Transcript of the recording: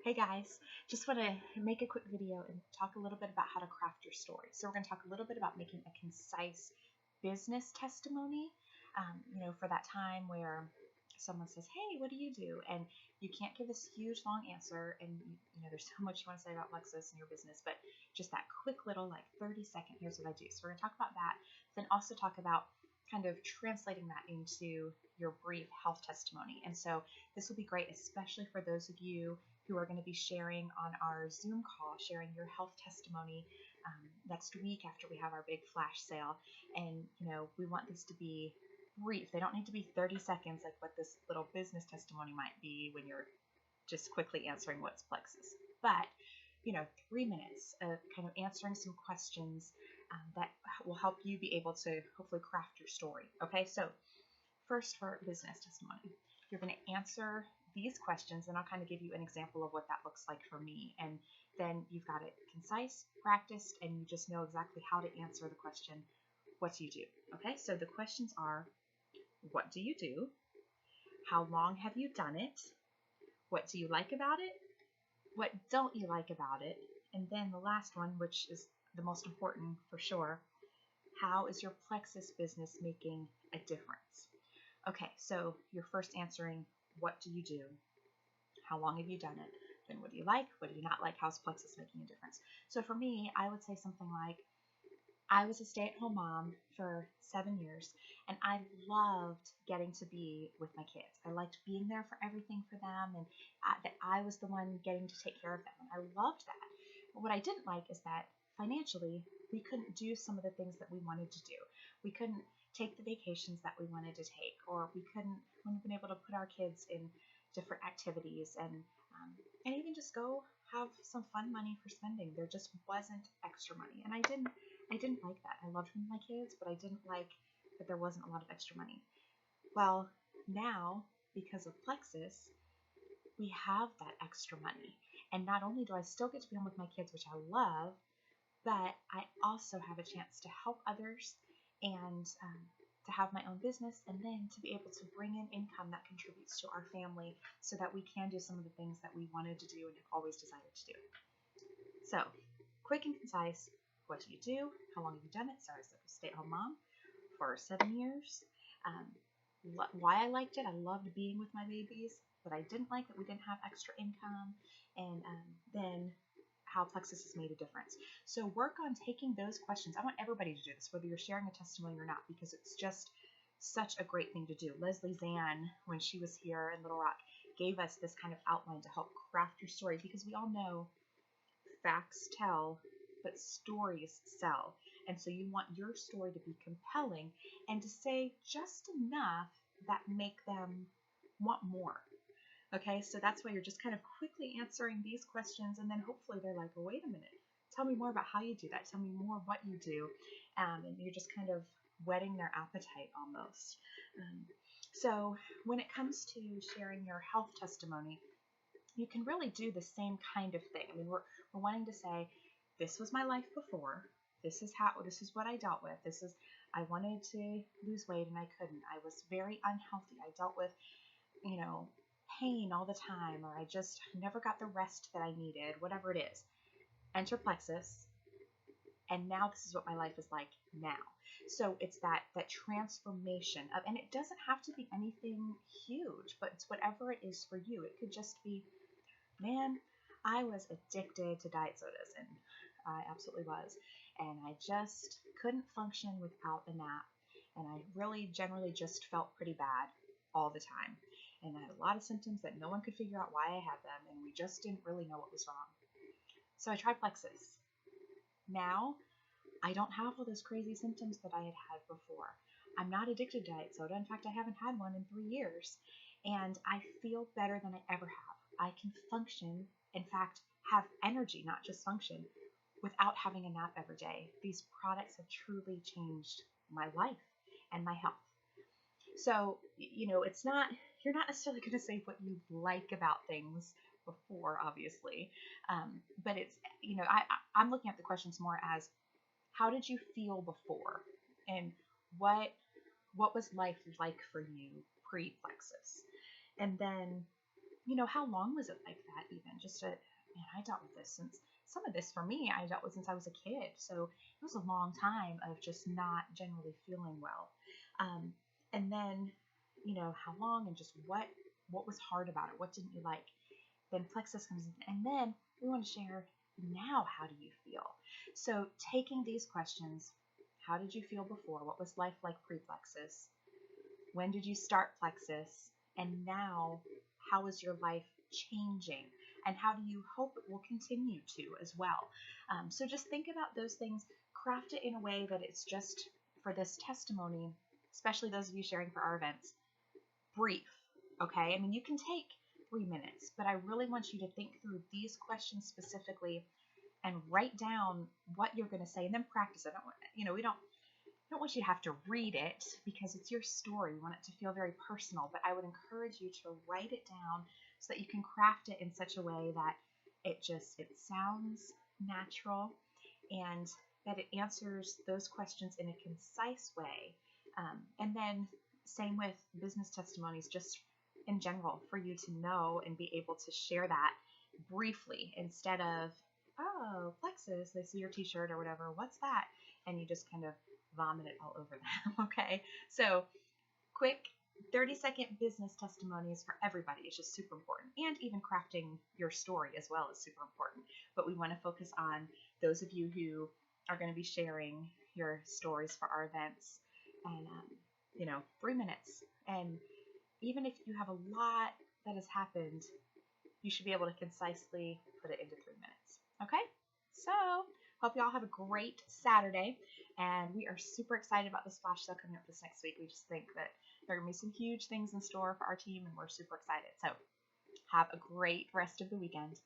Hey guys, just want to make a quick video and talk a little bit about how to craft your story. So we're going to talk a little bit about making a concise business testimony, for that time where someone says, hey, what do you do? And you can't give this huge long answer and there's so much you want to say about Plexus and your business, but just that quick little 30-second, here's what I do. So we're going to talk about that, then also talk about kind of translating that into your brief health testimony. And so this will be great, especially for those of you who are going to be sharing on our Zoom call, sharing your health testimony next week after we have our big flash sale. And, we want this to be brief. They don't need to be 30 seconds like what this little business testimony might be when you're just quickly answering what's Plexus. But 3 minutes of kind of answering some questions that will help you be able to hopefully craft your story. Okay, so first for business testimony, you're going to answer these questions, and I'll kind of give you an example of what that looks like for me. And then you've got it concise, practiced, and you just know exactly how to answer the question, what do you do? Okay, so the questions are, what do you do? How long have you done it? What do you like about it? What don't you like about it? And then the last one, which is the most important for sure, how is your Plexus business making a difference? Okay, so you're first answering, what do you do? How long have you done it? Then what do you like? What do you not like? How's Plexus making a difference? So for me, I would say something like, I was a stay-at-home mom for 7 years, and I loved getting to be with my kids. I liked being there for everything for them, and that I was the one getting to take care of them, and I loved that. But what I didn't like is that financially, we couldn't do some of the things that we wanted to do. We couldn't take the vacations that we wanted to take, or we wouldn't have been able to put our kids in different activities and even just go have some fun money for spending. There just wasn't extra money, and I didn't like that. I loved my kids, but I didn't like that there wasn't a lot of extra money. Well, now, because of Plexus, we have that extra money. And not only do I still get to be home with my kids, which I love, but I also have a chance to help others and to have my own business, and then to be able to bring in income that contributes to our family so that we can do some of the things that we wanted to do and have always decided to do. So, quick and concise, what do you do? How long have you done it? So I was a stay-at-home mom for 7 years. Why I liked it, I loved being with my babies, but I didn't like that we didn't have extra income, and then how Plexus has made a difference. So work on taking those questions. I want everybody to do this, whether you're sharing a testimony or not, because it's just such a great thing to do. Leslie Zann, when she was here in Little Rock, gave us this kind of outline to help craft your story, because we all know facts tell, but stories sell. And so you want your story to be compelling and to say just enough that make them want more. Okay, so that's why you're just kind of quickly answering these questions, and then hopefully they're like, well, wait a minute, tell me more about how you do that. Tell me more what you do. And you're just kind of whetting their appetite almost. So when it comes to sharing your health testimony, you can really do the same kind of thing. I mean, we're wanting to say, this was my life before. This is what I dealt with. I wanted to lose weight and I couldn't. I was very unhealthy. I dealt with, pain all the time, or I just never got the rest that I needed, whatever it is. Enter Plexus, and now this is what my life is like now. So it's that transformation of, and it doesn't have to be anything huge, but it's whatever it is for you. It could just be, man, I was addicted to diet sodas, and I absolutely was, and I just couldn't function without a nap, and I really generally just felt pretty bad all the time, and I had a lot of symptoms that no one could figure out why I had them, and we just didn't really know what was wrong. So I tried Plexus. Now I don't have all those crazy symptoms that I had before. I'm not addicted to diet soda. In fact, I haven't had one in 3 years, and I feel better than I ever have. I can function, in fact, have energy, not just function, without having a nap every day. These products have truly changed my life and my health. So, it's not, you're not necessarily going to say what you like about things before, obviously, but it's, I'm looking at the questions more as, how did you feel before? And what was life like for you pre-Plexus? And then, how long was it like that even? I dealt with this since, some of this for me, I dealt with since I was a kid. So it was a long time of just not generally feeling well. Um, and then, how long and just what was hard about it? What didn't you like? Then Plexus comes in, and then we want to share, now how do you feel? So taking these questions, how did you feel before? What was life like pre-Plexus? When did you start Plexus? And now, how is your life changing? And how do you hope it will continue to as well? So just think about those things, craft it in a way that it's just for this testimony, especially those of you sharing for our events, brief. Okay? I mean, you can take 3 minutes, but I really want you to think through these questions specifically and write down what you're going to say and then practice it. We don't want you to have to read it because it's your story. We want it to feel very personal, but I would encourage you to write it down so that you can craft it in such a way that it sounds natural and that it answers those questions in a concise way. And then same with business testimonies, just in general, for you to know and be able to share that briefly instead of, oh, Plexus, they see your t-shirt or whatever, what's that? And you just kind of vomit it all over them. Okay, so quick 30-second business testimonies for everybody is just super important, and even crafting your story as well is super important. But we want to focus on those of you who are going to be sharing your stories for our events, and 3 minutes. And even if you have a lot that has happened, you should be able to concisely put it into 3 minutes. Okay, so hope you all have a great Saturday, and we are super excited about this flash sale coming up this next week. We just think that there are going to be some huge things in store for our team, and we're super excited. So have a great rest of the weekend.